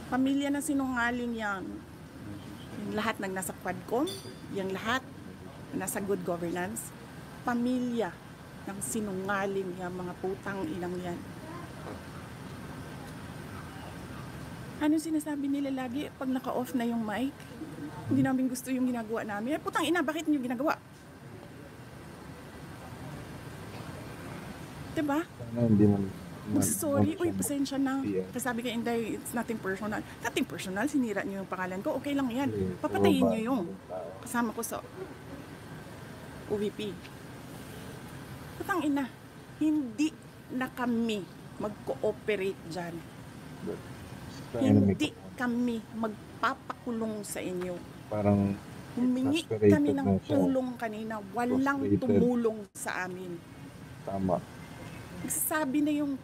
Pamilya na sinungaling yan. Yung lahat ng nasa Quadcom, yung lahat nasa good governance, pamilya ng sinungaling yung mga putang inang yan. Ano sinasabi nila lagi pag naka-off na yung mic? Hindi namin gusto yung ginagawa namin. Putang ina, bakit niyo ginagawa? Diba? Hindi man. Sorry, uy, pasensya na. Kasi sabi ka, Inday, it's nothing personal. Nothing personal, sinira niyo yung pangalan ko. Okay lang yan. Papatayin niyo yung kasama ko sa OVP. Putang ina, hindi na kami mag-cooperate dyan. Hindi kami magpapakulong sa inyo. Parang humingi kami ng tulong kanina. Walang tumulong sa amin. Tama. Sabi na yung